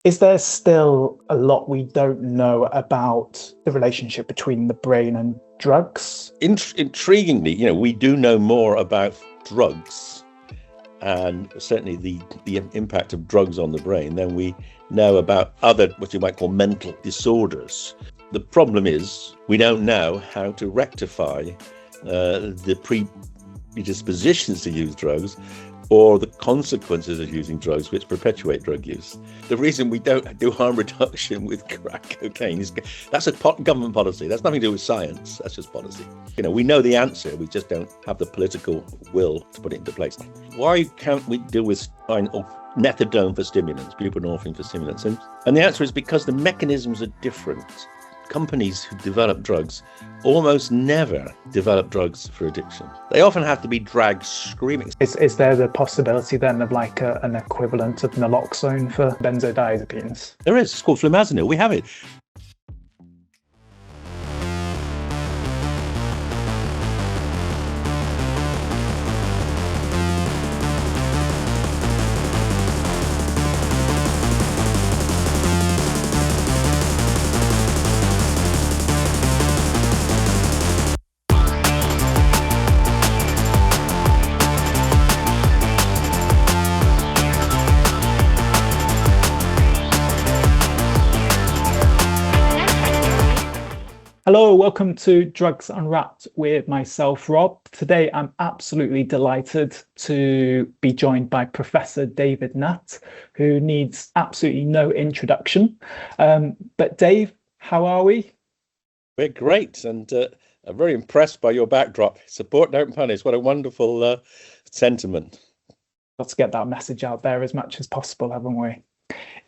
Is there still a lot we don't know about the relationship between the brain and drugs? Intriguingly, we do know more about drugs and certainly the impact of drugs on the brain than we know about other, what you might call mental disorders. The problem is we don't know how to rectify the predispositions to use drugs or the consequences of using drugs which perpetuate drug use. The reason we don't do harm reduction with crack cocaine is that's a government policy. That's nothing to do with science. That's just policy. We know the answer. We just don't have the political will to put it into place. Why can't we deal with methadone for stimulants, buprenorphine for stimulants? And the answer is because the mechanisms are different. Companies who develop drugs almost never develop drugs for addiction. They often have to be dragged screaming. Is there the possibility then of like an equivalent of naloxone for benzodiazepines? There is. It's called flumazenil. We have it. Hello, welcome to Drugs Unwrapped with myself, Rob. Today, I'm absolutely delighted to be joined by Professor David Nutt, who needs absolutely no introduction. But Dave, how are we? We're great, and I'm very impressed by your backdrop. Support, don't punish. What a wonderful sentiment. Let's get that message out there as much as possible, haven't we?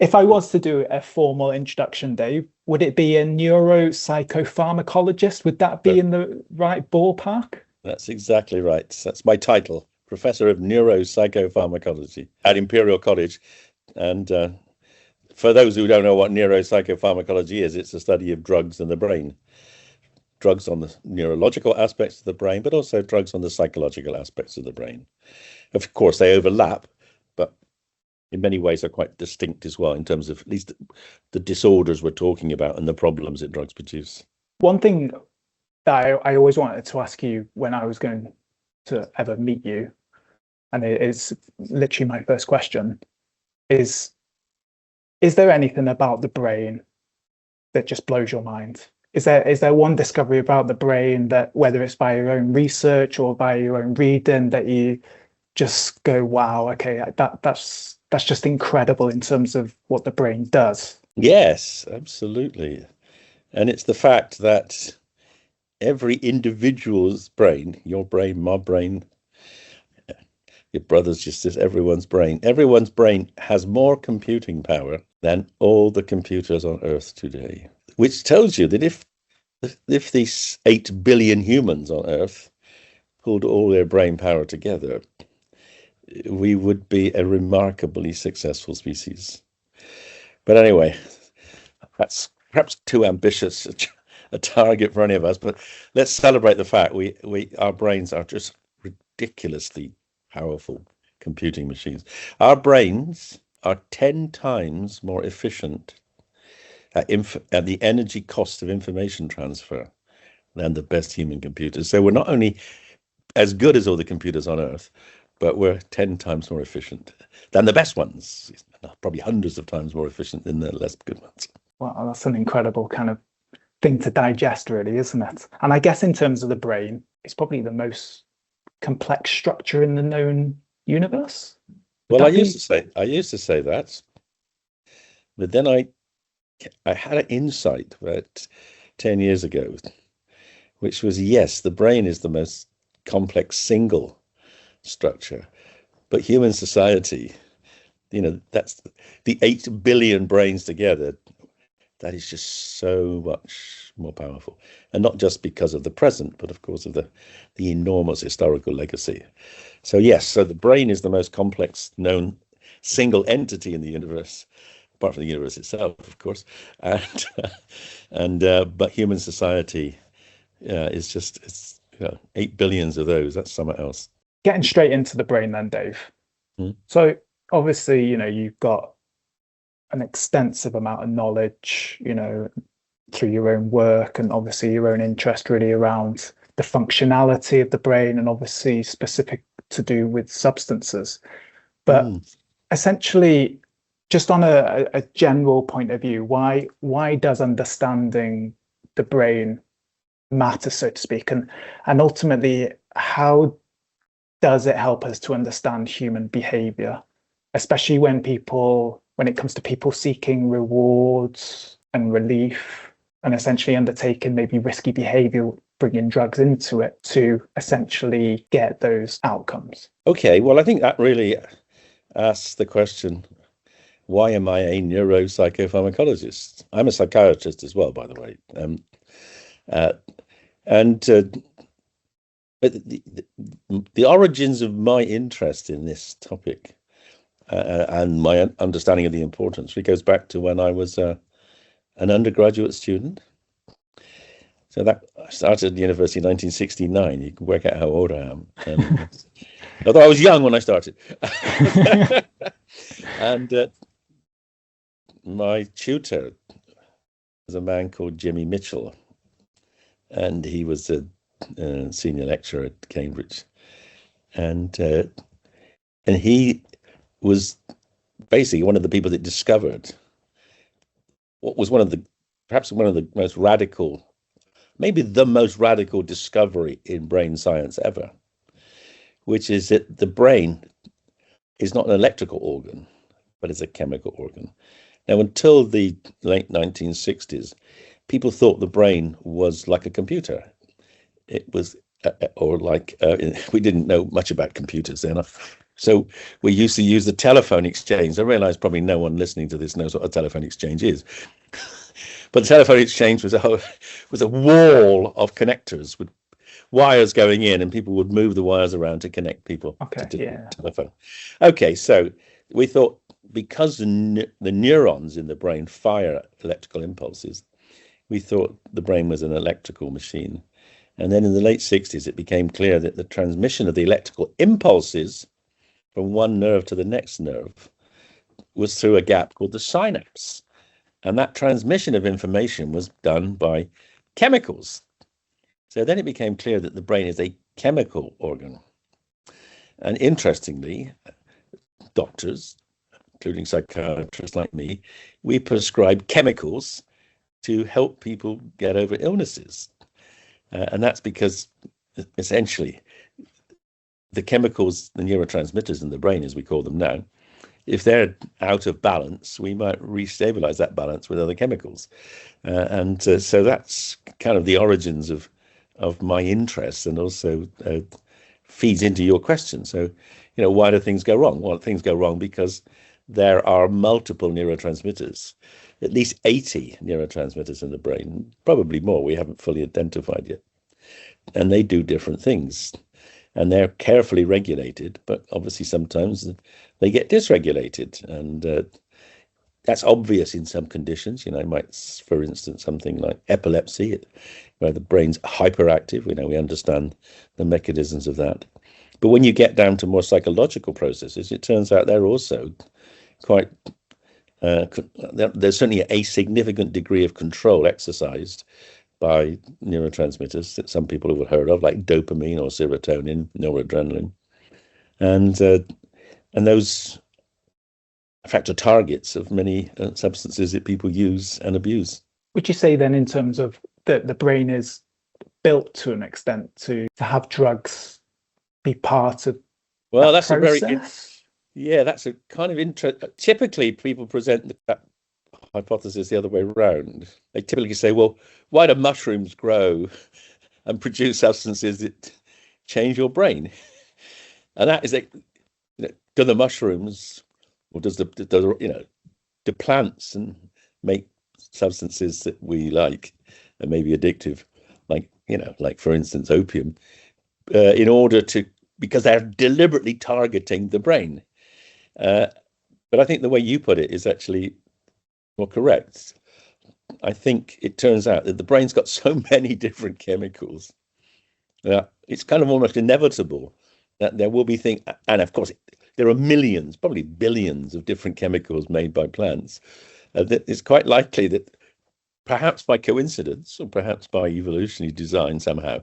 If I was to do a formal introduction, Dave, would it be a neuropsychopharmacologist? Would that be in the right ballpark? That's exactly right. That's my title, Professor of Neuropsychopharmacology at Imperial College. And for those who don't know what neuropsychopharmacology is, it's the study of drugs in the brain. Drugs on the neurological aspects of the brain, but also drugs on the psychological aspects of the brain. Of course, they overlap, but in many ways are quite distinct as well in terms of at least the disorders we're talking about and the problems that drugs produce. One thing that I always wanted to ask you when I was going to ever meet you, and it is literally my first question, is there anything about the brain that just blows your mind? Is there one discovery about the brain that, whether it's by your own research or by your own reading, that you just go, wow, okay, that's just incredible in terms of what the brain does? Yes, absolutely. And it's the fact that every individual's brain, your brain, my brain, your brother's, just as everyone's brain has more computing power than all the computers on Earth today, which tells you that if these 8 billion humans on Earth pulled all their brain power together, we would be a remarkably successful species. But anyway, that's perhaps too ambitious a target for any of us, but let's celebrate the fact our brains are just ridiculously powerful computing machines. Our brains are 10 times more efficient at the energy cost of information transfer than the best human computers. So we're not only as good as all the computers on Earth, but we're 10 times more efficient than the best ones, probably hundreds of times more efficient than the less good ones. Wow, that's an incredible kind of thing to digest, really, isn't it? And I guess in terms of the brain, it's probably the most complex structure in the known universe. Well, I used to say that, but then I had an insight about 10 years ago, which was, yes, the brain is the most complex single structure, but human society, that's the 8 billion brains together, that is just so much more powerful, and not just because of the present, but of course of the enormous historical legacy. So yes, so the brain is the most complex known single entity in the universe, apart from the universe itself, of course, but human society is just 8 billions of those. That's somewhere else. Getting straight into the brain then, Dave. So obviously, you've got an extensive amount of knowledge, you know, through your own work and obviously your own interest really around the functionality of the brain and obviously specific to do with substances. But essentially, just on a general point of view, why does understanding the brain matter, so to speak, and ultimately, how does it help us to understand human behavior, especially when it comes to people seeking rewards and relief and essentially undertaking maybe risky behavior, bringing drugs into it to essentially get those outcomes? Okay, well, I think that really asks the question, why am I a neuropsychopharmacologist? I'm a psychiatrist as well, by the way. But the origins of my interest in this topic and my understanding of the importance, it goes back to when I was an undergraduate student. So that I started at the university in 1969. You can work out how old I am. Although I was young when I started. And my tutor was a man called Jimmy Mitchell, and he was a senior lecturer at Cambridge, and he was basically one of the people that discovered what was perhaps one of the most radical, maybe the most radical discovery in brain science ever, which is that the brain is not an electrical organ, but it's a chemical organ. Now, until the late 1960s, people thought the brain was like a computer. It was, or like, we didn't know much about computers then. So we used to use the telephone exchange. I realize probably no one listening to this knows what a telephone exchange is. But the telephone exchange was a wall of connectors with wires going in, and people would move the wires around to connect people to the telephone. Okay, so we thought because the neurons in the brain fire electrical impulses, we thought the brain was an electrical machine. And then in the late 60s, it became clear that the transmission of the electrical impulses from one nerve to the next nerve was through a gap called the synapse. And that transmission of information was done by chemicals. So then it became clear that the brain is a chemical organ. And interestingly, doctors, including psychiatrists like me, we prescribe chemicals to help people get over illnesses. And that's because essentially the chemicals, the neurotransmitters in the brain, as we call them now, if they're out of balance, we might restabilize that balance with other chemicals. So that's kind of the origins of my interest, and also feeds into your question. So, why do things go wrong? Well, things go wrong because there are multiple neurotransmitters, at least 80 neurotransmitters in the brain, probably more we haven't fully identified yet. And they do different things. And they're carefully regulated, but obviously sometimes they get dysregulated. And that's obvious in some conditions. For instance, something like epilepsy, where the brain's hyperactive. We understand the mechanisms of that. But when you get down to more psychological processes, it turns out they're also quite, there's certainly a significant degree of control exercised by neurotransmitters that some people have heard of, like dopamine or serotonin, noradrenaline. And those, in fact, are targets of many substances that people use and abuse. Would you say then, in terms of the brain is built to an extent to have drugs be part of that's process? That's a kind of interest. Typically, people present that hypothesis the other way around. They typically say, well, why do mushrooms grow and produce substances that change your brain? And that is, do the mushrooms, or do plants and make substances that we like and may be addictive, like for instance opium, because they're deliberately targeting the brain. But I think the way you put it is actually more correct. I think it turns out that the brain's got so many different chemicals that it's kind of almost inevitable that there will be things, and of course there are millions, probably billions of different chemicals made by plants. That it's quite likely that perhaps by coincidence or perhaps by evolutionary design somehow,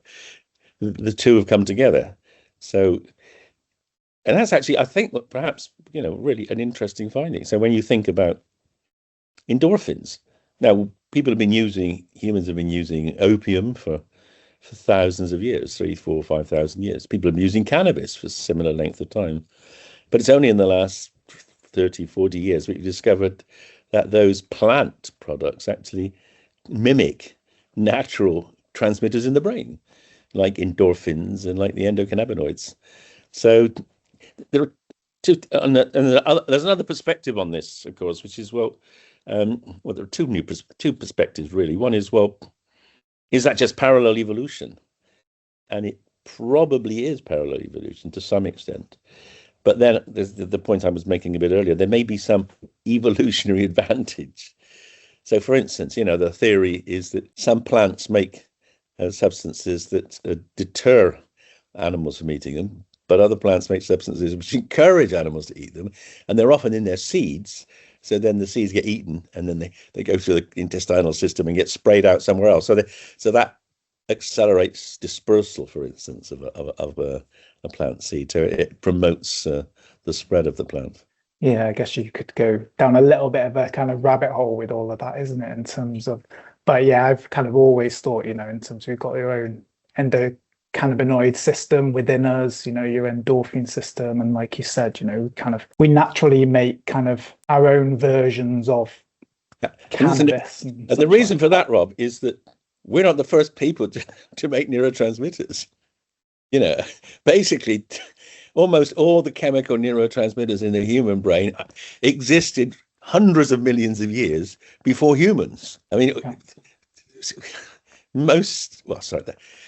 the two have come together. So, and that's actually, I think, perhaps, really an interesting finding. So when you think about endorphins, now humans have been using opium for thousands of years, 3, 4, 5,000 years. People have been using cannabis for a similar length of time. But it's only in the last 30, 40 years we've discovered that those plant products actually mimic natural transmitters in the brain, like endorphins and like the endocannabinoids. So there are there's another perspective on this, of course, which is, there are two perspectives, really. One is, is that just parallel evolution? And it probably is parallel evolution to some extent. But then there's the point I was making a bit earlier. There may be some evolutionary advantage. So, for instance, the theory is that some plants make substances that deter animals from eating them, but other plants make substances which encourage animals to eat them, and they're often in their seeds. So then the seeds get eaten, and then they go through the intestinal system and get sprayed out somewhere else. So that accelerates dispersal, for instance, of a plant seed. So it promotes the spread of the plant. Yeah, I guess you could go down a little bit of a kind of rabbit hole with all of that, isn't it? In terms of, but yeah, I've kind of always thought, in terms of you've got your own endocannabinoid system within us, your endorphin system, and like you said, we naturally make kind of our own versions of cannabis. And the reason for that, Rob, is that we're not the first people to make neurotransmitters. Basically, almost all the chemical neurotransmitters in the human brain existed hundreds of millions of years before humans. I mean, okay.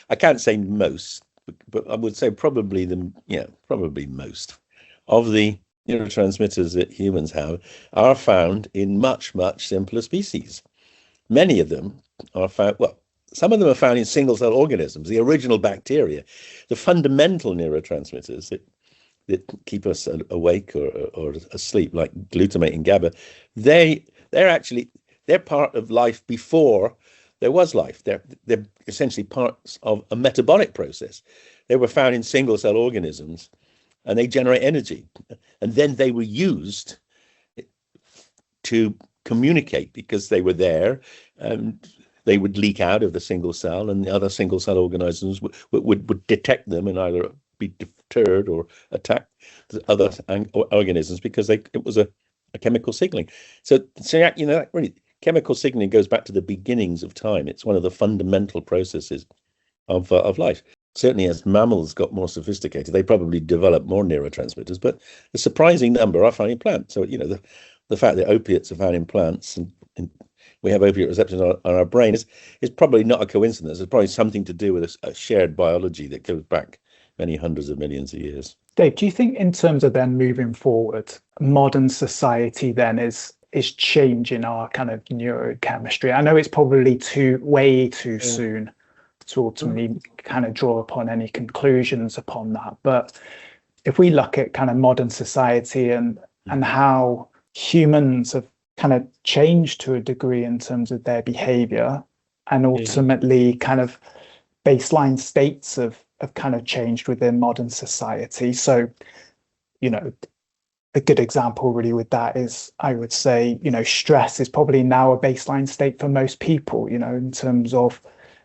I can't say most, but I would say probably most of the neurotransmitters that humans have are found in much, much simpler species. Many of them are found, some of them are found in single-cell organisms, the original bacteria, the fundamental neurotransmitters that keep us awake or asleep, like glutamate and GABA. They're part of life before there was life. They're essentially parts of a metabolic process. They were found in single-cell organisms, and they generate energy. And then they were used to communicate because they were there, and they would leak out of the single cell, and the other single cell organisms would detect them and either be deterred or attack the other organisms because it was a chemical signaling. So really, chemical signaling goes back to the beginnings of time. It's one of the fundamental processes of life. Certainly, as mammals got more sophisticated, they probably developed more neurotransmitters, but a surprising number are found in plants. So, the fact that opiates are found in plants and we have opiate receptors on our brain is probably not a coincidence. It's probably something to do with a shared biology that goes back many hundreds of millions of years. Dave, do you think in terms of then moving forward, modern society then is changing our kind of neurochemistry? I know it's probably way too soon to ultimately kind of draw upon any conclusions upon that. But if we look at kind of modern society and how humans have kind of changed to a degree in terms of their behavior, and ultimately kind of baseline states have kind of changed within modern society. So, a good example really with that is, I would say, stress is probably now a baseline state for most people, in terms of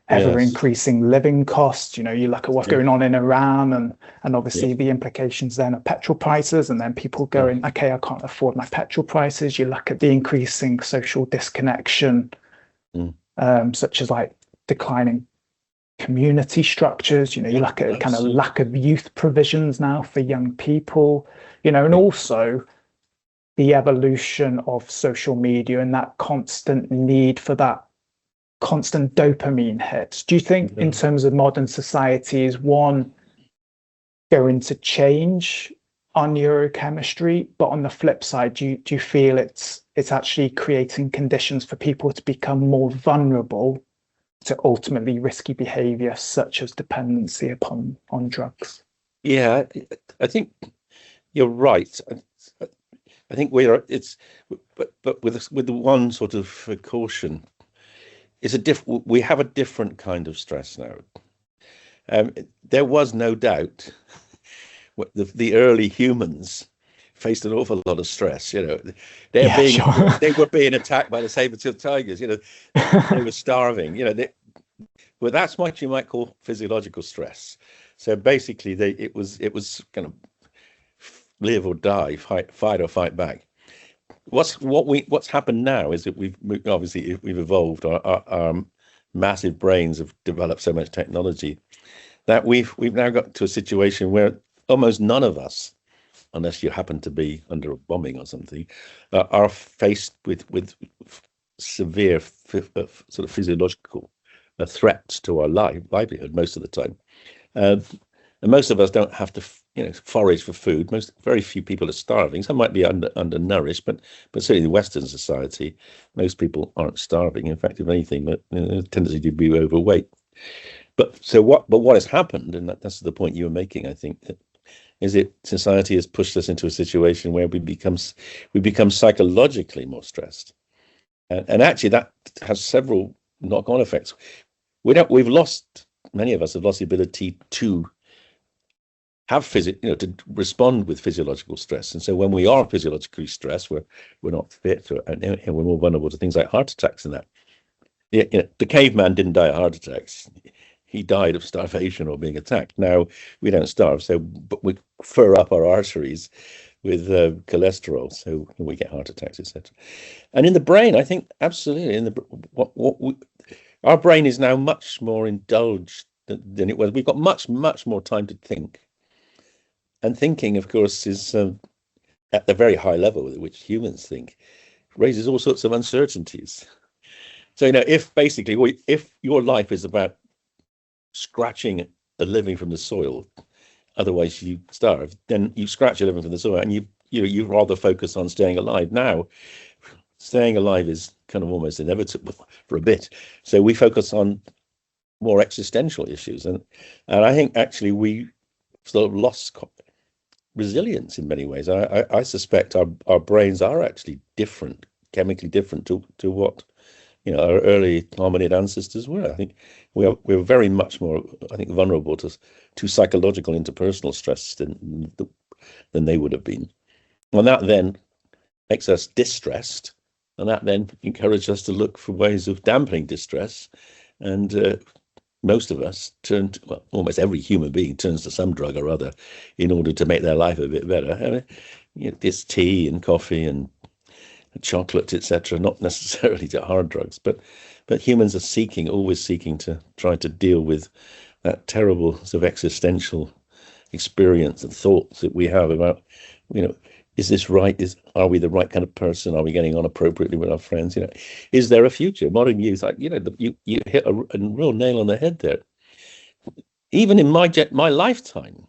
ever increasing living costs. You look at what's going on in Iran and obviously the implications then of petrol prices, and then people going, okay, I can't afford my petrol prices. You look at the increasing social disconnection, such as like declining community structures. You look at kind of lack of youth provisions now for young people, and also the evolution of social media and that constant need for that constant dopamine hits. Do you think in terms of modern society, is one going to change our neurochemistry, but on the flip side, do you feel it's actually creating conditions for people to become more vulnerable to ultimately risky behavior such as dependency on drugs? I think you're right. I think we are. It's but with the one sort of caution, it's a we have a different kind of stress now. There was no doubt the early humans faced an awful lot of stress. They were being attacked by the saber-toothed tigers. They were starving. Well, that's what you might call physiological stress. So basically, it was kind of live or die, fight or fight back. What's happened now is that we've evolved. Our massive brains have developed so much technology that we've now got to a situation where almost none of us, unless you happen to be under a bombing or something, are faced with severe sort of physiological threats to our livelihood most of the time. And most of us don't have to, forage for food. Very few people are starving. Some might be undernourished, but certainly in Western society, most people aren't starving. In fact, if anything, there's a tendency to be overweight. But what has happened, and that's the point you were making, I think, is that society has pushed us into a situation where we become psychologically more stressed, and actually that has several knock-on effects. Many of us have lost the ability to have to respond with physiological stress, and so when we are physiologically stressed, we're not fit, and we're more vulnerable to things like heart attacks and that. The caveman didn't die of heart attacks. He died of starvation or being attacked. Now we don't starve, but we fur up our arteries with cholesterol, so we get heart attacks, etc. And in the brain, I think absolutely. Our brain is now much more indulged than it was. We've got much more time to think, and thinking, of course, is at the very high level at which humans think, raises all sorts of uncertainties. So if your life is about scratching a living from the soil, otherwise you starve, then you scratch a living from the soil, and you rather focus on staying alive. Now, staying alive is kind of almost inevitable for a bit, so we focus on more existential issues, and I think actually we sort of lost resilience in many ways. I suspect our brains are actually different, chemically different to what our early hominid ancestors were. I think we're very much more, I think, vulnerable to psychological interpersonal stress than they would have been. And that then makes us distressed, and that then encourages us to look for ways of dampening distress. And most of us almost every human being turns to some drug or other in order to make their life a bit better. It's tea and coffee and chocolate, etc., not necessarily to hard drugs, but humans are always seeking to try to deal with that terrible sort of existential experience and thoughts that we have about, is this right? Are we the right kind of person? Are we getting on appropriately with our friends? Is there a future? Modern youth, you hit a real nail on the head there. Even in my lifetime,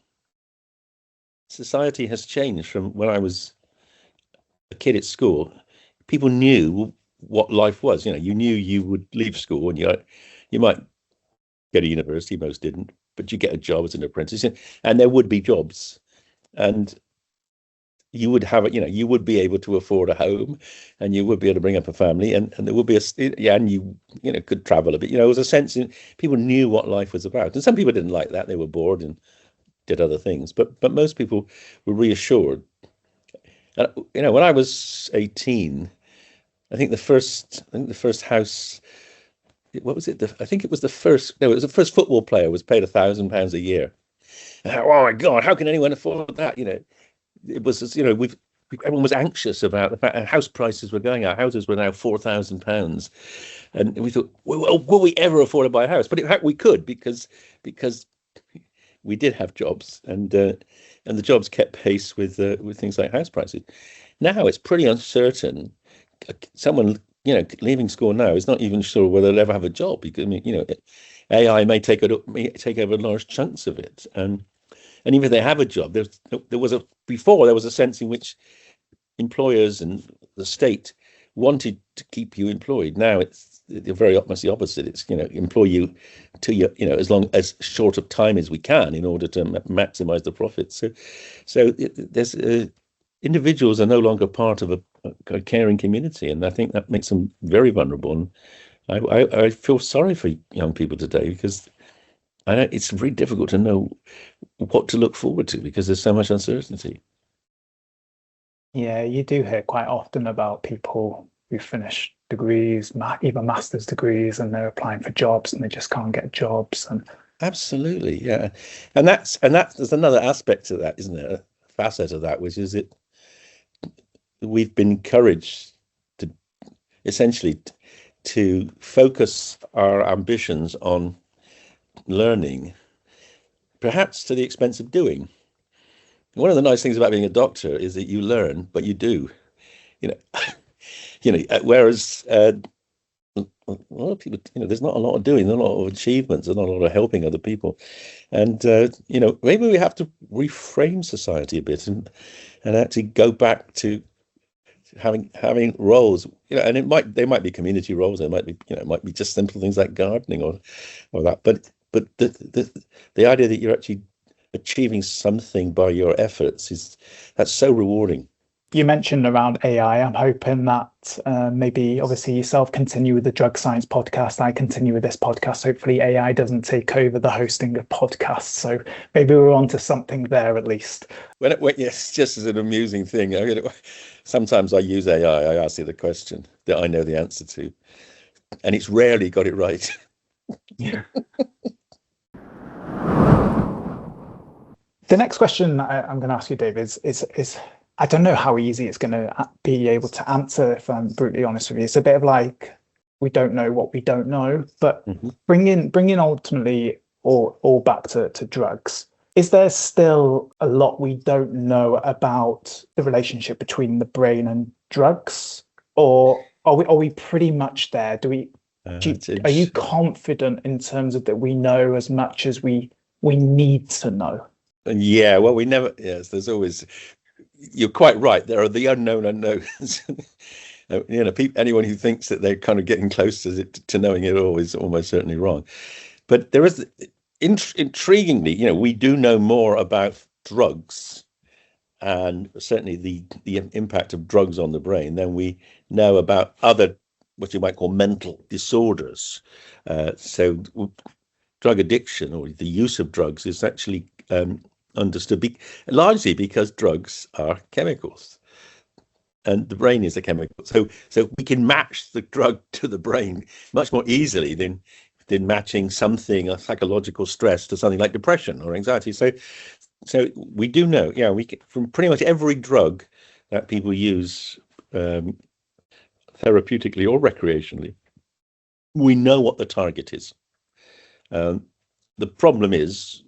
society has changed from when I was a kid at school. People knew what life was. You knew you would leave school and you might go to university. Most didn't, but you get a job as an apprentice, and there would be jobs, and you would have you would be able to afford a home, and you would be able to bring up a family, and there would be and you could travel a bit. There was a sense in people knew what life was about, and some people didn't like that. They were bored and did other things, but most people were reassured. And when I was 18. I think the first house. What was it? I think it was the first. No, it was the first football player was paid £1,000 a year. And oh my God, how can anyone afford that? It was. Everyone was anxious about the fact that house prices were going up. Houses were now £4,000, and we thought, well, will we ever afford to buy a house? But in fact, we could because we did have jobs, and the jobs kept pace with things like house prices. Now it's pretty uncertain. Someone leaving school now is not even sure whether they'll ever have a job, because AI may take over large chunks of it, and even if they have a job, there was a sense in which employers and the state wanted to keep you employed. Now it's very much the opposite. It's, employ you to as long as short of time as we can in order to maximize the profits. So there's individuals are no longer part of a caring community, and I think that makes them very vulnerable. And I feel sorry for young people today, because I know it's very difficult to know what to look forward to because there's so much uncertainty. Yeah, you do hear quite often about people who finish degrees, even master's degrees, and they're applying for jobs and they just can't get jobs. And absolutely, yeah, and there's another aspect to that, isn't there? A facet of that, which is we've been encouraged to essentially to focus our ambitions on learning, perhaps to the expense of doing. One of the nice things about being a doctor is that you learn, but you do, whereas a lot of people, there's not a lot of doing, there's not a lot of achievements, there's not a lot of helping other people. And, maybe we have to reframe society a bit and actually go back to having roles, and they might be community roles, it might be just simple things like gardening or that, but the idea that you're actually achieving something by your efforts that's so rewarding. You mentioned around AI. I'm hoping that maybe, obviously, yourself continue with the Drug Science podcast. I continue with this podcast. Hopefully, AI doesn't take over the hosting of podcasts. So maybe we're on to something there at least. Yes, just as an amusing thing. Sometimes I use AI. I ask it the question that I know the answer to, and it's rarely got it right. Yeah. The next question I'm going to ask you, Dave, is I don't know how easy it's going to be able to answer, if I'm brutally honest with you. It's a bit of like, we don't know what we don't know, but bringing ultimately all back to drugs. Is there still a lot we don't know about the relationship between the brain and drugs, or are we pretty much there? Are you confident in terms of that we know as much as we need to know? Yeah, well, yes, there's always, you're quite right. There are the unknown unknowns. Anyone who thinks that they're kind of getting close to knowing it all is almost certainly wrong. But there is, intriguingly, we do know more about drugs and certainly the impact of drugs on the brain than we know about other, what you might call mental disorders. So drug addiction, or the use of drugs, is actually understood largely because drugs are chemicals and the brain is a chemical. So we can match the drug to the brain much more easily than matching something, a psychological stress, to something like depression or anxiety. So we do know, from pretty much every drug that people use therapeutically or recreationally, we know what the target is. The problem is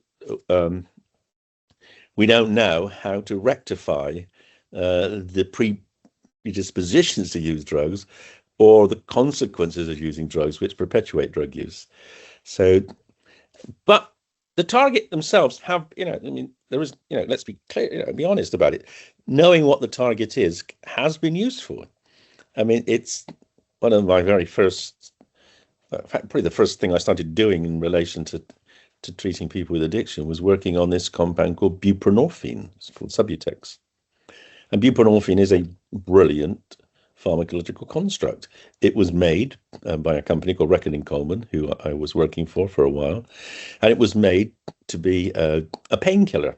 we don't know how to rectify the predispositions to use drugs or the consequences of using drugs, which perpetuate drug use. So, but the target themselves have, there is, let's be clear, be honest about it. Knowing what the target is has been useful. I mean, it's one of my very first, in fact, probably the first thing I started doing in relation to treating people with addiction was working on this compound called buprenorphine. It's called Subutex. And buprenorphine is a brilliant pharmacological construct. It was made by a company called Reckitt & Coleman, who I was working for a while, and it was made to be a painkiller, a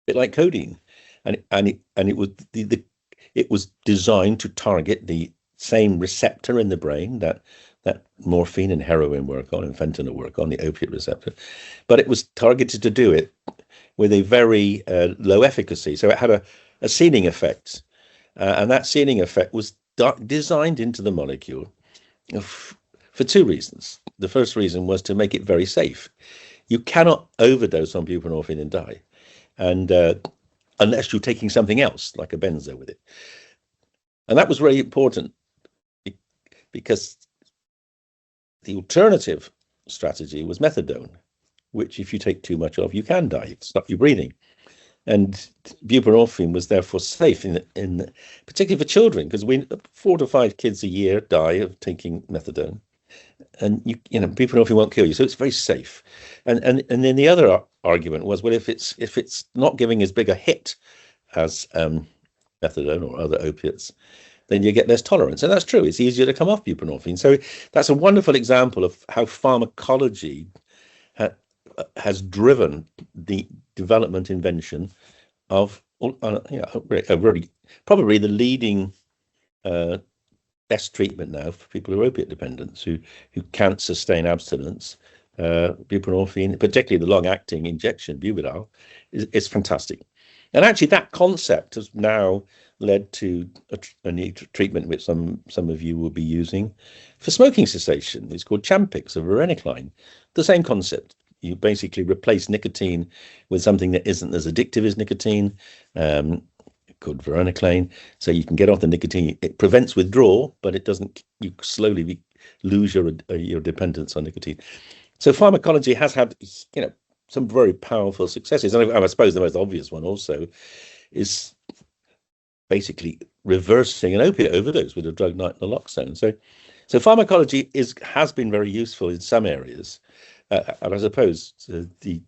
bit like codeine, and it was designed to target the same receptor in the brain that morphine and heroin work on, and fentanyl work on, the opiate receptor, but it was targeted to do it with a very low efficacy. So it had a ceiling effect, and that ceiling effect was designed into the molecule for two reasons. The first reason was to make it very safe. You cannot overdose on buprenorphine and die, and unless you're taking something else like a benzo with it. And that was really important because the alternative strategy was methadone, which if you take too much of, you can die, stop your breathing. And buprenorphine was therefore safe particularly for children, because 4 to 5 kids a year die of taking methadone, and buprenorphine won't kill you, so it's very safe. And then the other argument was, well, if it's not giving as big a hit as methadone or other opiates, then you get less tolerance. And that's true. It's easier to come off buprenorphine. So that's a wonderful example of how pharmacology has driven the development, invention of really probably the leading best treatment now for people who are opiate dependents who can't sustain abstinence. Buprenorphine, particularly the long-acting injection buvidal, is fantastic. And actually, that concept has now led to a new treatment which some of you will be using for smoking cessation. It's called Champix or varenicline. The same concept. You basically replace nicotine with something that isn't as addictive as nicotine, called varenicline. So you can get off the nicotine. It prevents withdrawal, but it doesn't. You slowly lose your dependence on nicotine. So pharmacology has had, some very powerful successes. And I suppose the most obvious one also is basically reversing an opiate overdose with a drug like naloxone. So pharmacology has been very useful in some areas, and I suppose the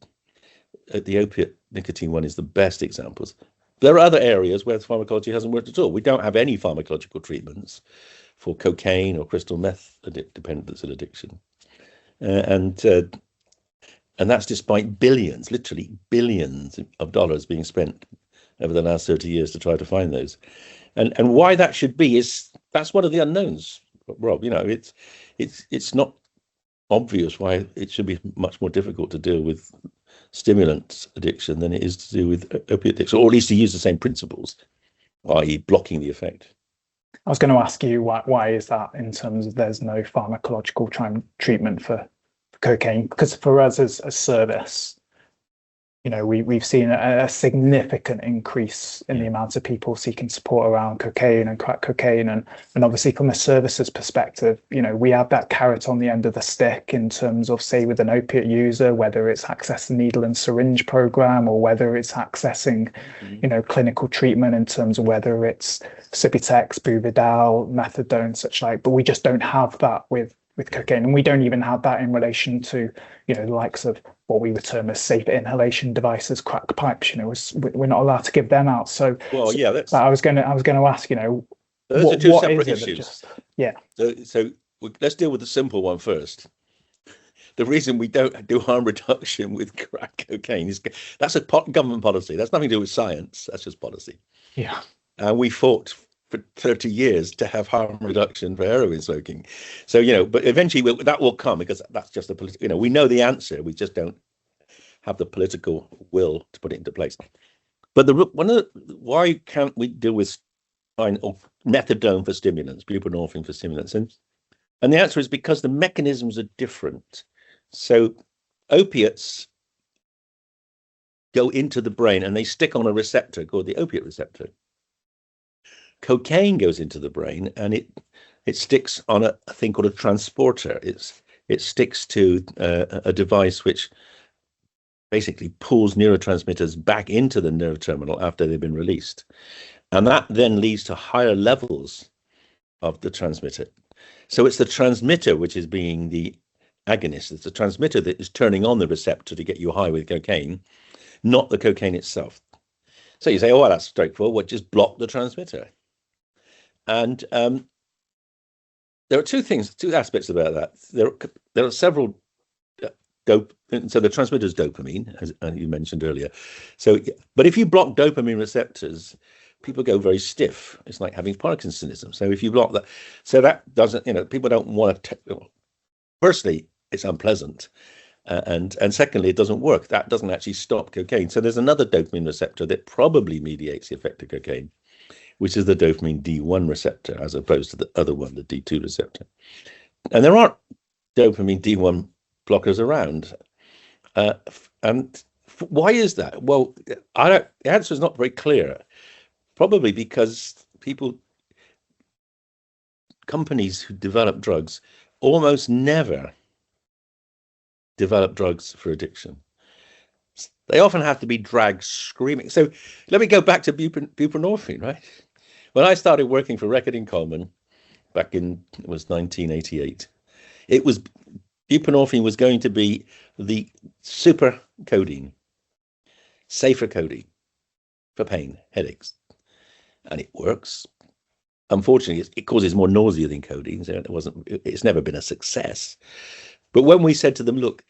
opiate nicotine one is the best examples. There are other areas where pharmacology hasn't worked at all. We don't have any pharmacological treatments for cocaine or crystal meth dependence and addiction, and that's despite billions, literally billions of dollars being spent over the last 30 years to try to find those. And why that should be that's one of the unknowns, Rob. It's not obvious why it should be much more difficult to deal with stimulant addiction than it is to do with opiate addiction, or at least to use the same principles, i.e. blocking the effect. I was going to ask you why is that, in terms of there's no pharmacological treatment for cocaine? Because for us as a service, we've seen a significant increase in the amount of people seeking support around cocaine and crack cocaine, and obviously from a services perspective, we have that carrot on the end of the stick in terms of, say, with an opiate user, whether it's access the needle and syringe program or whether it's accessing clinical treatment in terms of whether it's Subutex, Buvidal, methadone, such like. But we just don't have that with cocaine, and we don't even have that in relation to the likes of what we would term as safe inhalation devices, crack pipes. We're not allowed to give them out. So I was going to ask, those are two separate issues. So let's deal with the simple one first. The reason we don't do harm reduction with crack cocaine is that's a government policy. That's nothing to do with science. That's just policy. Yeah. And we fought for 30 years to have harm reduction for heroin smoking. So, but eventually that will come, because that's just a political, we know the answer. We just don't have the political will to put it into place. But why can't we deal with methadone for stimulants, buprenorphine for stimulants? And the answer is because the mechanisms are different. So opiates go into the brain and they stick on a receptor called the opiate receptor. Cocaine goes into the brain and it sticks on a thing called a transporter. It sticks to a device which basically pulls neurotransmitters back into the nerve terminal after they've been released. And that then leads to higher levels of the transmitter. So it's the transmitter which is being the agonist. It's the transmitter that is turning on the receptor to get you high with cocaine, not the cocaine itself. So you say, oh, well, that's straightforward. Well, just block the transmitter. And there are two aspects about that. There are several so the transmitter is dopamine, as you mentioned earlier. So, but if you block dopamine receptors, people go very stiff. It's like having Parkinsonism. So if you block that, so that doesn't, people don't want to. Firstly, it's unpleasant, and secondly, it doesn't work. That doesn't actually stop cocaine. So there's another dopamine receptor that probably mediates the effect of cocaine, which is the dopamine D1 receptor, as opposed to the other one, the D2 receptor. And there aren't dopamine D1 blockers around. And why is that? Well, the answer is not very clear. Probably because companies who develop drugs almost never develop drugs for addiction. they often have to be dragged screaming. So let me go back to buprenorphine, right? When I started working for Reckitt and Coleman back in, it was 1988, it was buprenorphine was going to be the super codeine, safer codeine for pain, headaches, and it works. Unfortunately, it causes more nausea than codeine, so it's never been a success. But when we said to them, look,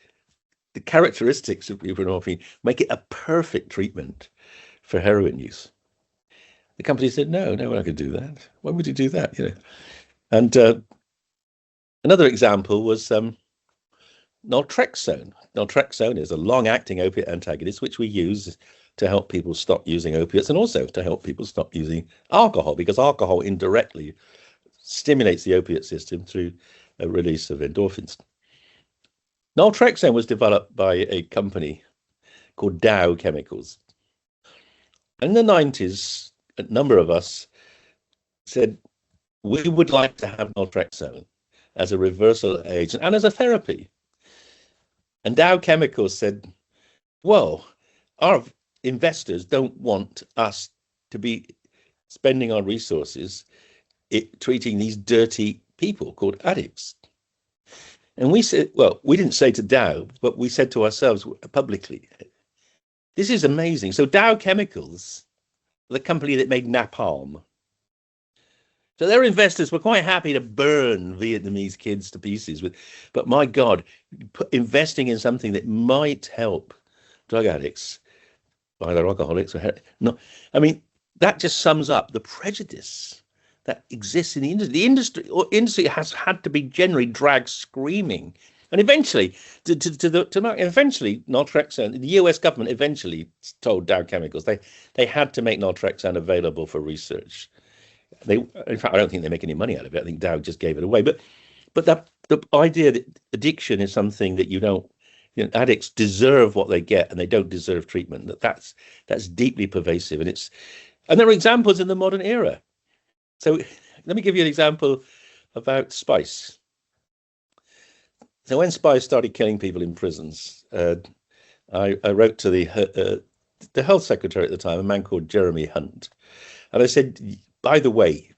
the characteristics of buprenorphine make it a perfect treatment for heroin use, the company said, no, we're not going to do that. Why would you do that? And another example was naltrexone. Naltrexone is a long-acting opiate antagonist, which we use to help people stop using opiates and also to help people stop using alcohol, because alcohol indirectly stimulates the opiate system through a release of endorphins. Naltrexone was developed by a company called Dow Chemicals. In the 90s, a number of us said, we would like to have naltrexone as a reversal agent and as a therapy. And Dow Chemicals said, well, our investors don't want us to be spending our resources treating these dirty people called addicts. And we said, well, we didn't say to Dow, but we said to ourselves publicly, this is amazing. So Dow Chemicals, the company that made napalm, so their investors were quite happy to burn Vietnamese kids to pieces but my God, investing in something that might help drug addicts, either alcoholics or no, I mean, that just sums up the prejudice that exists in the industry. The industry has had to be generally dragged screaming, and eventually, eventually, naltrexone. The U.S. government eventually told Dow Chemicals they had to make naltrexone available for research. In fact, I don't think they make any money out of it. I think Dow just gave it away. But the idea that addiction is something that addicts deserve what they get and they don't deserve treatment. That's deeply pervasive, and there are examples in the modern era. So let me give you an example about spice. So when spice started killing people in prisons, I wrote to the health secretary at the time, a man called Jeremy Hunt, and I said, by the way,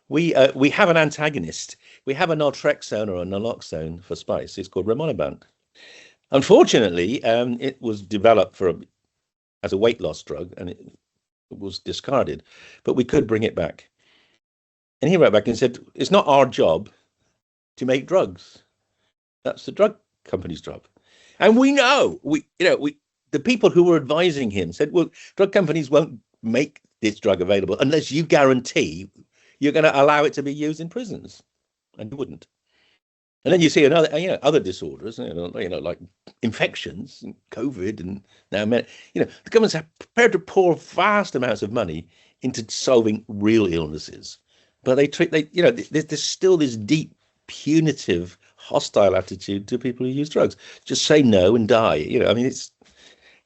we have an antagonist. We have a naltrexone or a naloxone for spice. It's called rimonabant. Unfortunately, it was developed as a weight loss drug, and it was discarded. But we could bring it back. And he wrote back and said, it's not our job to make drugs. That's the drug company's job. And we know, the people who were advising him said, well, drug companies won't make this drug available unless you guarantee you're going to allow it to be used in prisons. And you wouldn't. And then you see other disorders, like infections, and COVID, and now, the governments are prepared to pour vast amounts of money into solving real illnesses. But there's still this deep, punitive, hostile attitude to people who use drugs. Just say no and die.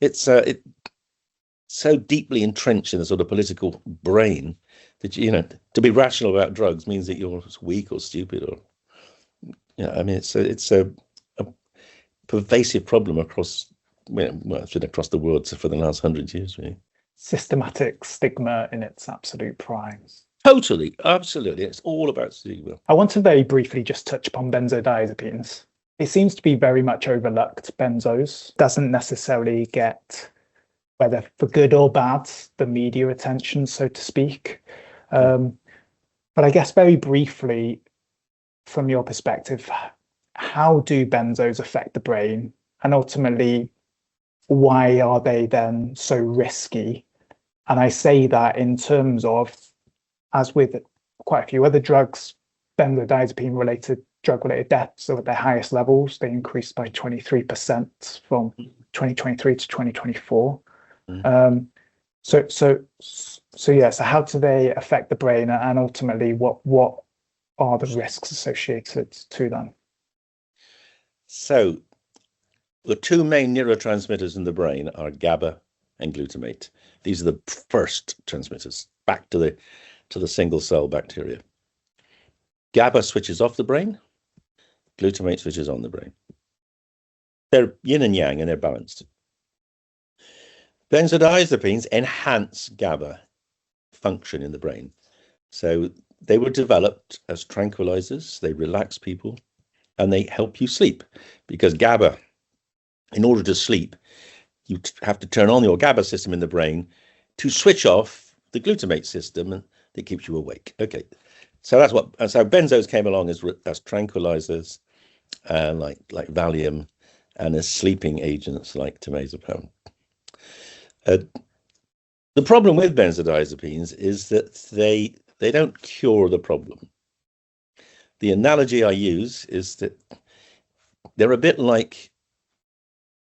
It's so deeply entrenched in the sort of political brain that to be rational about drugs means that you're weak or stupid or it's a pervasive problem across it's been across the world for the last 100 years, really. Systematic stigma in its absolute prime. Totally, absolutely. It's all about stigma. I want to very briefly just touch upon benzodiazepines. It seems to be very much overlooked. Benzos doesn't necessarily get, whether for good or bad, the media attention, so to speak. But I guess very briefly, from your perspective, how do benzos affect the brain? And ultimately, why are they then so risky? And I say that in terms of, as with quite a few other drugs, benzodiazepine-related drug-related deaths are at their highest levels. They increased by 23% from 2023 to 2024. So how do they affect the brain, and ultimately what are the risks associated to them? So the two main neurotransmitters in the brain are GABA and glutamate. These are the first transmitters back to the single cell bacteria. GABA switches off the brain, glutamate switches on the brain. They're yin and yang, and they're balanced. Benzodiazepines enhance GABA function in the brain. So they were developed as tranquilizers, they relax people, and they help you sleep. Because GABA, in order to sleep, you have to turn on your GABA system in the brain to switch off the glutamate system that keeps you awake. Okay, so that's what. So benzos came along as tranquilizers, like Valium, and as sleeping agents like temazepam. The problem with benzodiazepines is that they don't cure the problem. The analogy I use is that they're a bit like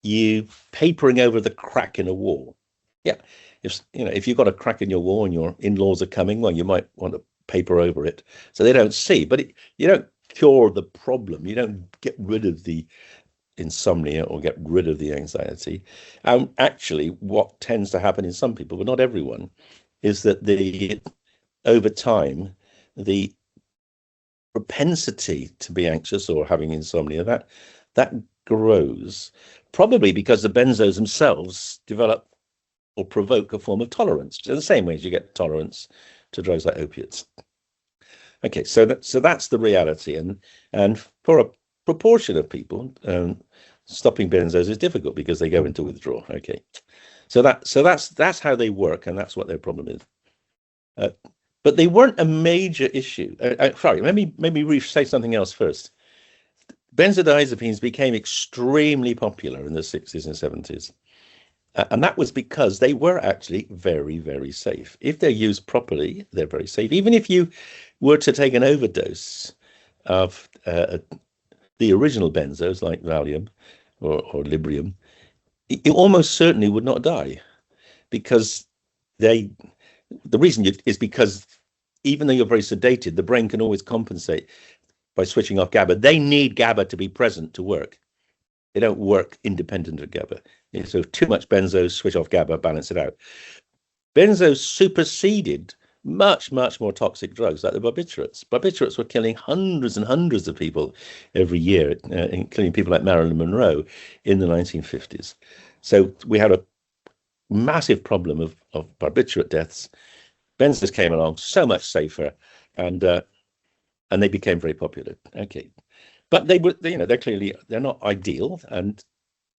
you papering over the crack in a wall. Yeah, if you've got a crack in your wall and your in-laws are coming, well, you might want to paper over it so they don't see. But you don't cure the problem. You don't get rid of the insomnia or get rid of the anxiety. Actually, what tends to happen in some people, but not everyone, is that over time, the propensity to be anxious or having insomnia, that grows, probably because the benzos themselves develop or provoke a form of tolerance, in the same way as you get tolerance to drugs like opiates. Okay, so that's the reality, and for a proportion of people, stopping benzos is difficult because they go into withdrawal. Okay, so that's how they work, and that's what their problem is. But they weren't a major issue. Sorry, let me say something else first. Benzodiazepines became extremely popular in the 60s and 70s. And that was because they were actually very, very safe. If they're used properly, they're very safe. Even if you were to take an overdose of the original benzos like Valium or Librium, you almost certainly would not die, because the reason is because even though you're very sedated, the brain can always compensate by switching off GABA. They need GABA to be present to work. They don't work independent of GABA. So if too much benzos, switch off GABA, balance it out. Benzos superseded much, much more toxic drugs like the barbiturates. Barbiturates were killing hundreds and hundreds of people every year, including people like Marilyn Monroe in the 1950s. So we had a massive problem of barbiturate deaths. Benzos came along, so much safer, and they became very popular. Okay, but they're not ideal, and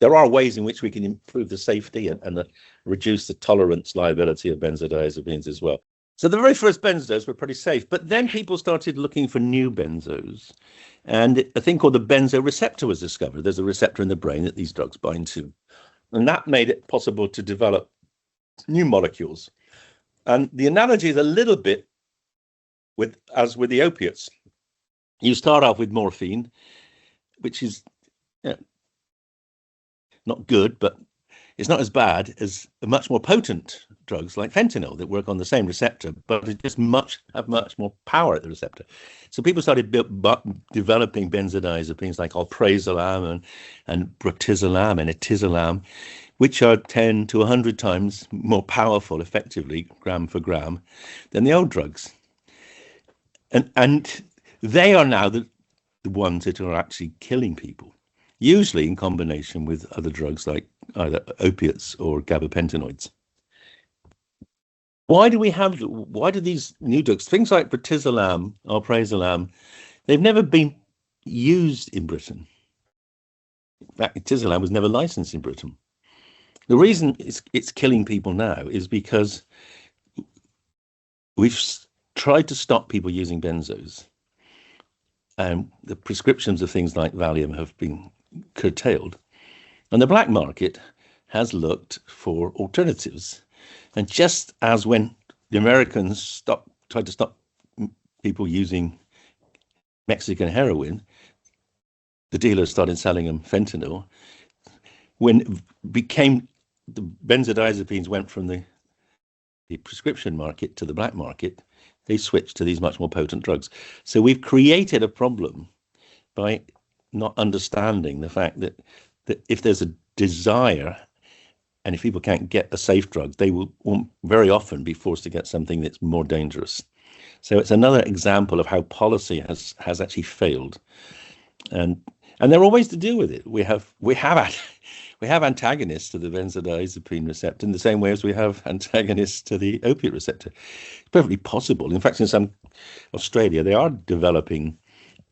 there are ways in which we can improve the safety and reduce the tolerance liability of benzodiazepines as well. So the very first benzos were pretty safe, but then people started looking for new benzos, and a thing called the benzo receptor was discovered. There's a receptor in the brain that these drugs bind to, and that made it possible to develop new molecules. And the analogy is a little bit as with the opiates. You start off with morphine, which is not good, but it's not as bad as much more potent drugs like fentanyl that work on the same receptor, but it just have much more power at the receptor. So people started developing benzodiazepines like alprazolam and bretizolam and etizolam, which are 10 to 100 times more powerful, effectively, gram for gram, than the old drugs. And they are now the ones that are actually killing people, usually in combination with other drugs like either opiates or gabapentinoids. Why do these new drugs, things like bretizolam, alprazolam, they've never been used in Britain? In fact, etizolam was never licensed in Britain. The reason it's killing people now is because we've tried to stop people using benzos, and the prescriptions of things like Valium have been curtailed, and the black market has looked for alternatives. And just as when the Americans tried to stop people using Mexican heroin, the dealers started selling them fentanyl. When the benzodiazepines went from the prescription market to the black market, they switched to these much more potent drugs. So we've created a problem by not understanding the fact that if there's a desire, and if people can't get a safe drug, they will very often be forced to get something that's more dangerous. So it's another example of how policy has actually failed, and there are ways to deal with it. We have we have antagonists to the benzodiazepine receptor in the same way as we have antagonists to the opiate receptor. It's perfectly possible. In fact, in some Australia, they are developing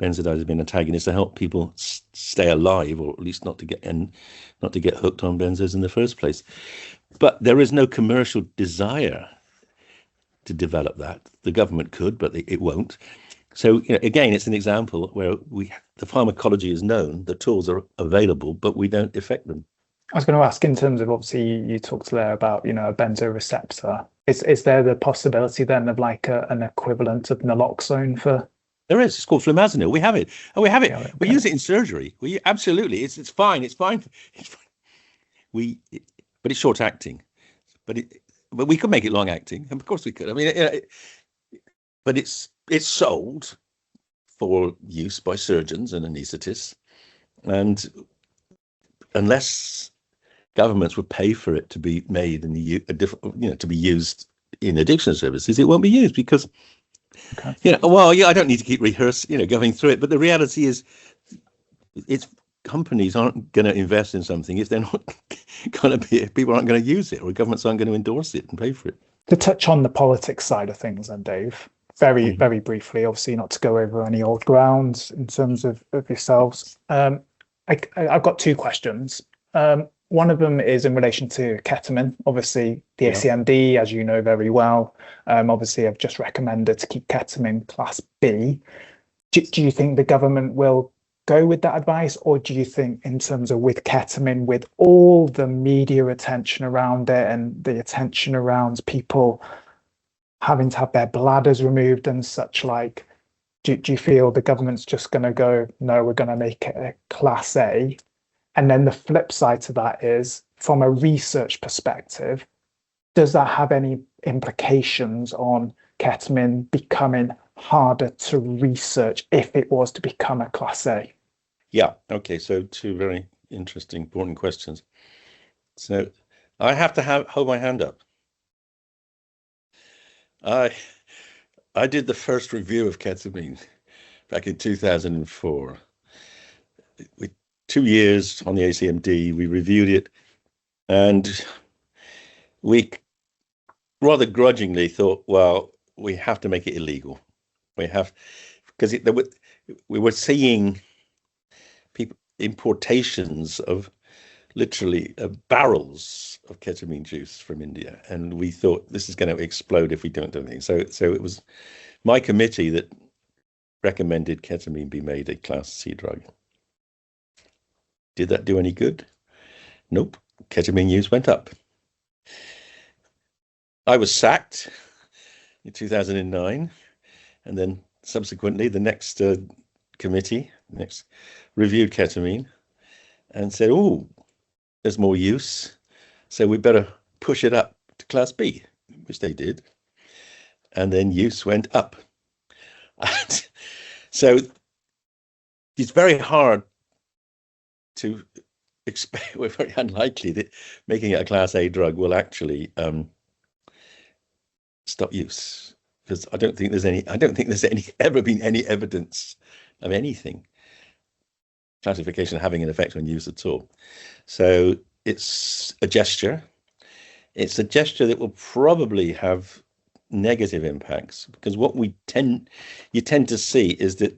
benzodiazepine antagonists to help people stay alive, or at least not to get hooked on benzos in the first place. But there is no commercial desire to develop that. The government could, but it won't. So again, it's an example where the pharmacology is known, the tools are available, but we don't affect them. I was going to ask, in terms of, obviously you talked there about a benzo receptor. Is there the possibility then of like an equivalent of naloxone for? There is. It's called flumazenil. We have it. We have it. Yeah, okay. We use it in surgery. Absolutely. It's fine. It's fine. But it's short acting. But we could make it long acting. Of course we could. I mean, but it's sold for use by surgeons and anaesthetists, and unless governments would pay for it to be made in to be used in addiction services, it won't be used because. Okay. I don't need to keep going through it, but the reality is, companies aren't going to invest in something if they're not going to be, people aren't going to use it, or governments aren't going to endorse it and pay for it. To touch on the politics side of things, then, Dave, very briefly, obviously not to go over any old grounds in terms of yourselves. I've got two questions. One of them is in relation to ketamine. Obviously, the ACMD, as you know very well, obviously have just recommended to keep ketamine class B. Do you think the government will go with that advice, or do you think, in terms of with ketamine, with all the media attention around it and the attention around people having to have their bladders removed and such like, do you feel the government's just going to go, no, we're going to make it a class A? And then the flip side to that is, from a research perspective, does that have any implications on ketamine becoming harder to research if it was to become a class A? Yeah. Okay. So two very interesting, important questions. So I have to hold my hand up. I did the first review of ketamine back in 2004. With 2 years on the ACMD, we reviewed it, and we rather grudgingly thought, well, we have to make it illegal. We have, because we were seeing importations of literally barrels of ketamine juice from India, and we thought this is going to explode if we don't do anything. So it was my committee that recommended ketamine be made a class C drug. Did that do any good? Nope. Ketamine use went up. I was sacked in 2009, and then subsequently the next committee reviewed ketamine and said, oh, there's more use, so we better push it up to class B, which they did. And then use went up. And so it's very hard to expect, we're very unlikely that making it a class A drug will actually stop use, because I don't think there's ever been any evidence of anything classification having an effect on use at all. So it's a gesture. It's a gesture that will probably have negative impacts, because what you tend to see is that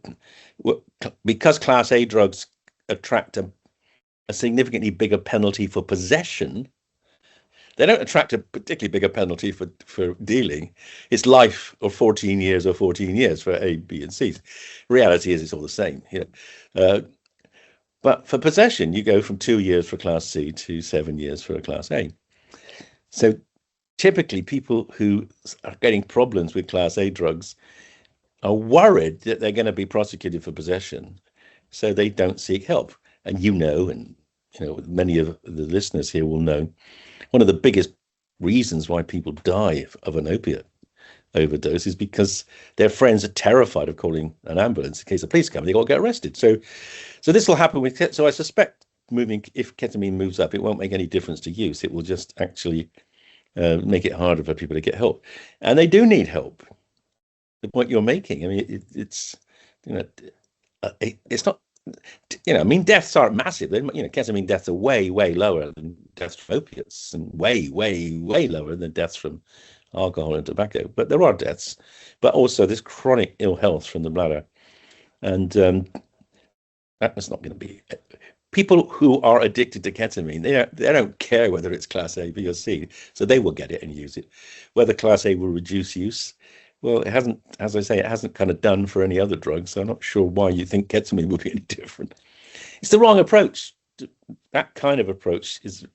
because class A drugs attract a significantly bigger penalty for possession, they don't attract a particularly bigger penalty for dealing. It's life or 14 years or 14 years for A, B, and C. Reality is it's all the same. But for possession, you go from 2 years for class C to 7 years for a class A. So typically people who are getting problems with class A drugs are worried that they're going to be prosecuted for possession, so they don't seek help. And many of the listeners here will know, one of the biggest reasons why people die of an opiate overdose is because their friends are terrified of calling an ambulance in case the police come. They got to get arrested. So this will happen with. So I suspect if ketamine moves up, it won't make any difference to use. It will just actually make it harder for people to get help, and they do need help. The point you're making, I mean, it's not I mean, deaths aren't massive. Ketamine deaths are way, way lower than deaths from opiates, and way, way, way lower than deaths from alcohol and tobacco. But there are deaths, but also this chronic ill health from the bladder, and that's not going to be. People who are addicted to ketamine, they don't care whether it's class A, B, or C, so they will get it and use it. Whether class A will reduce use, well, it hasn't, as I say, it hasn't kind of done for any other drugs, so I'm not sure why you think ketamine would be any different. It's the wrong approach. That kind of approach is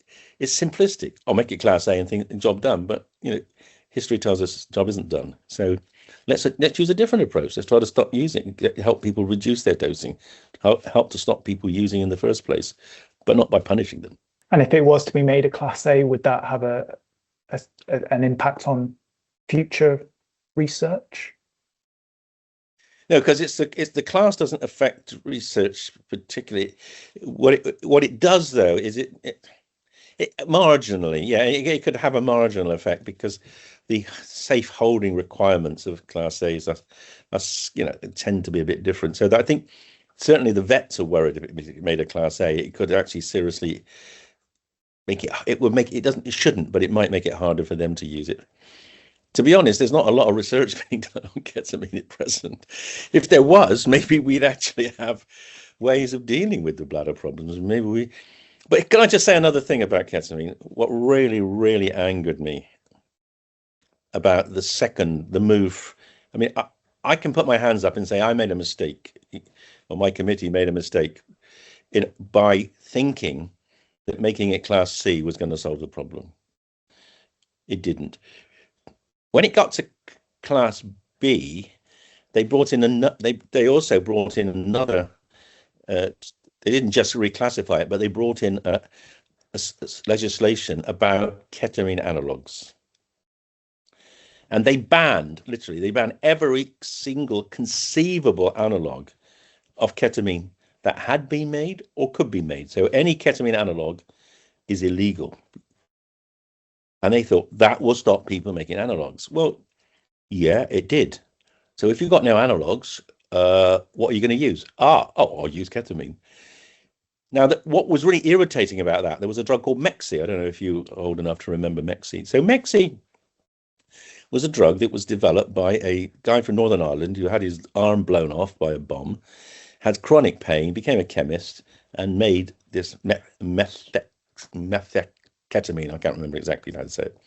simplistic. I'll make it class A and think job done, but history tells us job isn't done. So let's use a different approach. Let's try to stop using, help people reduce their dosing, help to stop people using in the first place, but not by punishing them. And if it was to be made a class A, would that have an impact on future research? No, because it's the class doesn't affect research particularly. What it does though is it marginally, it could have a marginal effect, because the safe holding requirements of class A's are tend to be a bit different. So that I think certainly the vets are worried if it made a class A, it could actually seriously make it. It shouldn't, but it might make it harder for them to use it. To be honest, there's not a lot of research being done on ketamine at present. If there was, maybe we'd actually have ways of dealing with the bladder problems. But can I just say another thing about ketamine? What really, really angered me about the move. I mean, I can put my hands up and say I made a mistake, or my committee made a mistake by thinking that making it class C was going to solve the problem. It didn't. When it got to class B, they brought in they also brought in another. They didn't just reclassify it, but they brought in a legislation about ketamine analogs. And they banned every single conceivable analog of ketamine that had been made or could be made. So any ketamine analog is illegal. And they thought that will stop people making analogs. Well, yeah, it did. So if you've got no analogs, what are you going to use? I'll use ketamine. Now, what was really irritating about that, there was a drug called Mexi. I don't know if you're old enough to remember Mexi. So Mexi was a drug that was developed by a guy from Northern Ireland who had his arm blown off by a bomb, had chronic pain, became a chemist, and made this ketamine. I can't remember exactly how to say it.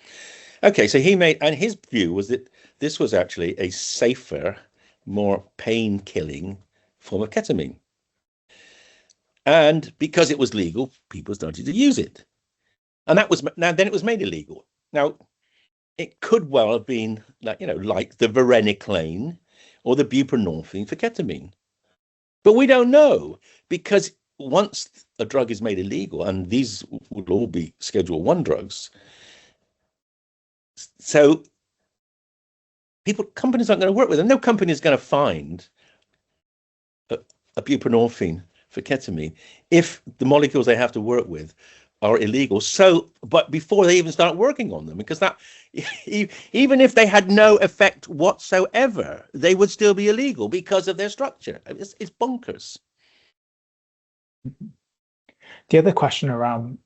Okay, so and his view was that this was actually a safer, more pain-killing form of ketamine. And because it was legal, people started to use it. And then it was made illegal. Now, it could well have been like the varenicline or the buprenorphine for ketamine. But we don't know, because once a drug is made illegal, and these would all be Schedule 1 drugs, so companies aren't going to work with them. No company is going to find a buprenorphine for ketamine if the molecules they have to work with are illegal. But before they even start working on them, because that even if they had no effect whatsoever, they would still be illegal because of their structure. It's bonkers. The other question around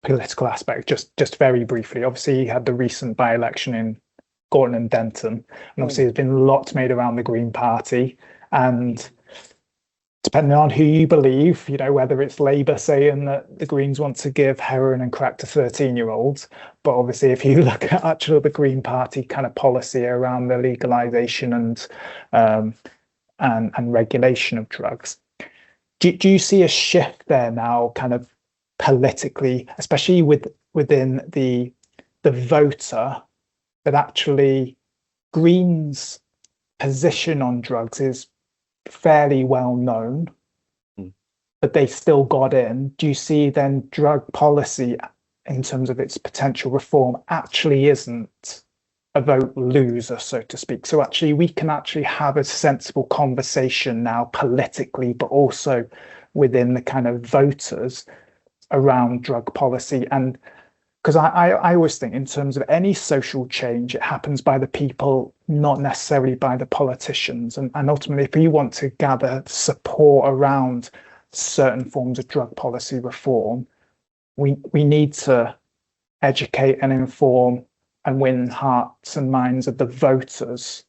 political aspect, just very briefly, obviously you had the recent by-election in Gorton and Denton, and obviously there's been lots made around the Green Party, and depending on who you believe, whether it's Labour saying that the Greens want to give heroin and crack to 13-year-olds, but obviously if you look at actually the Green Party kind of policy around the legalisation and regulation of drugs, do you see a shift there now, kind of politically, especially within the voter, that actually Greens' position on drugs is fairly well known, but they still got in? Do you see then drug policy in terms of its potential reform actually isn't a vote loser, so to speak? So actually we can actually have a sensible conversation now politically, but also within the kind of voters around drug policy. And because I always think in terms of any social change, it happens by the people, not necessarily by the politicians. And ultimately, if you want to gather support around certain forms of drug policy reform, we need to educate and inform and win hearts and minds of the voters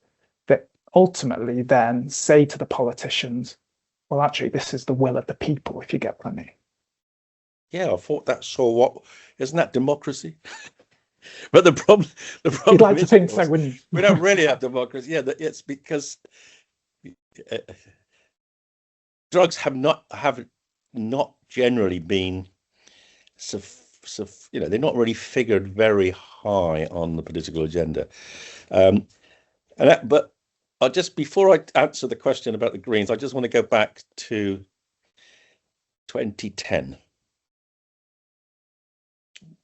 that ultimately then say to the politicians, well, actually, this is the will of the people, if you get what I mean. Yeah, I thought that's isn't that democracy? But the problem You'd like to think so, wouldn't you? We don't really have democracy. Yeah, it's because drugs have not generally been they're not really figured very high on the political agenda. But just before I answer the question about the Greens, I just want to go back to 2010,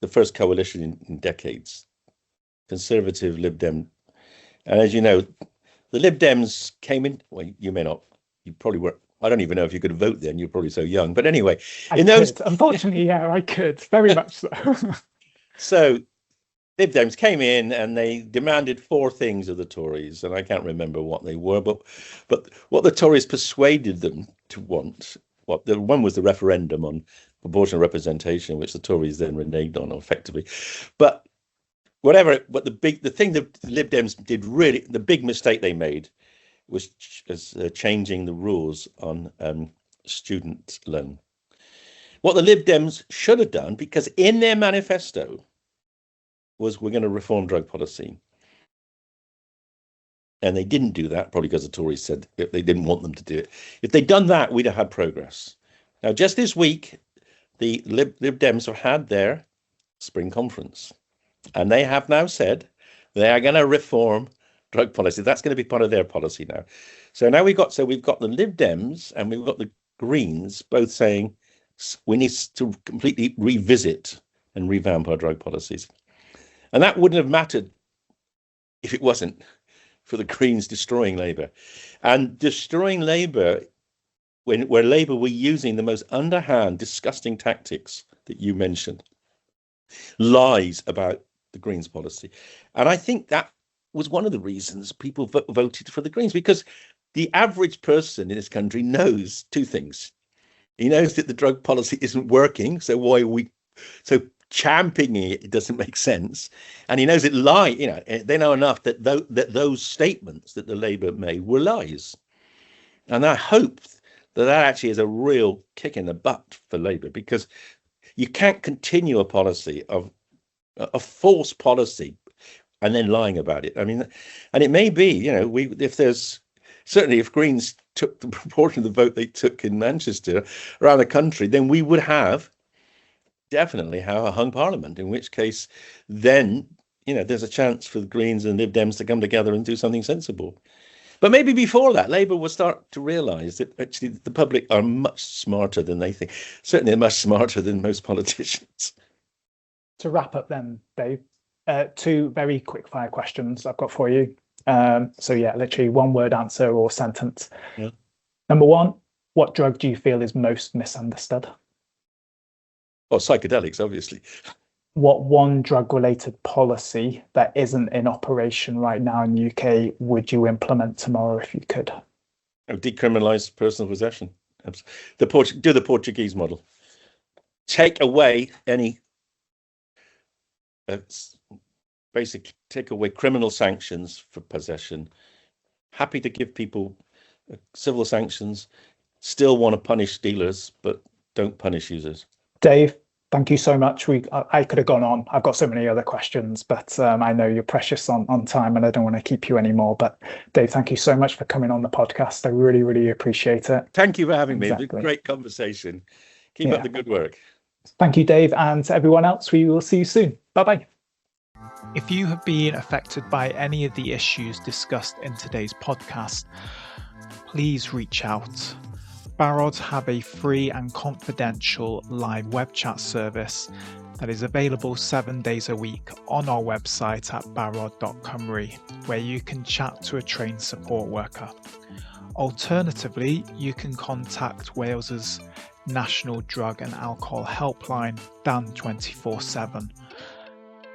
the first coalition in decades, Conservative, Lib Dem, and as you know, the Lib Dems came in. Well, you may not. You probably weren't. I don't even know if you could vote then. You're probably so young. But anyway, unfortunately, yeah, I could very much so. So Lib Dems came in and they demanded 4 things of the Tories, and I can't remember what they were, but what the Tories persuaded them to want. One was the referendum on proportional representation, which the Tories then reneged on effectively. But the thing that the Lib Dems did really, the big mistake they made was changing the rules on student loan. What the Lib Dems should have done, because in their manifesto was, we're going to reform drug policy. And they didn't do that, probably because the Tories said they didn't want them to do it. If they'd done that, we'd have had progress. Now, just this week, the Lib Dems have had their spring conference. And they have now said they are going to reform drug policy. That's going to be part of their policy now. So now we've got the Lib Dems and we've got the Greens both saying we need to completely revisit and revamp our drug policies. And that wouldn't have mattered if it wasn't for the Greens destroying Labour. And destroying Labour, where Labour were using the most underhand, disgusting tactics that you mentioned, lies about the Greens policy. And I think that was one of the reasons people voted for the Greens, because the average person in this country knows 2 things. He knows that the drug policy isn't working, so why are we so championing it? It doesn't make sense. And he knows it they know enough that those statements that the Labour made were lies. And I hope that actually is a real kick in the butt for Labour, because you can't continue a policy of a false policy and then lying about it. I mean, and it may be, if Greens took the proportion of the vote they took in Manchester around the country, then we would definitely have a hung parliament, in which case then, there's a chance for the Greens and Lib Dems to come together and do something sensible. But maybe before that, Labour will start to realise that actually the public are much smarter than they think. Certainly much smarter than most politicians. To wrap up then, Dave, 2 very quick fire questions I've got for you. So yeah, literally 1-word answer or sentence. Yeah. Number 1, what drug do you feel is most misunderstood? Oh, psychedelics, obviously. What 1 drug-related policy that isn't in operation right now in the UK would you implement tomorrow if you could? Decriminalise personal possession. Do the Portuguese model. Take away any basically take away criminal sanctions for possession. Happy to give people civil sanctions. Still want to punish dealers, but don't punish users. Dave, thank you so much. I could have gone on. I've got so many other questions, but I know you're precious on time and I don't want to keep you anymore. But Dave, thank you so much for coming on the podcast. I really, really appreciate it. Thank you for having me. It was a great conversation. Keep up the good work. Thank you, Dave, and to everyone else, we will see you soon. Bye-bye. If you have been affected by any of the issues discussed in today's podcast, please reach out. Barod have a free and confidential live web chat service that is available 7 days a week on our website at barod.cymru, where you can chat to a trained support worker. Alternatively, you can contact Wales's National Drug and Alcohol Helpline, Dan 24/7,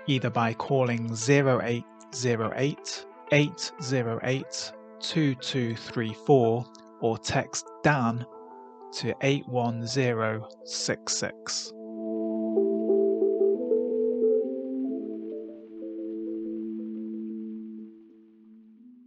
either by calling 0808 808 2234 or text Dan to 81066.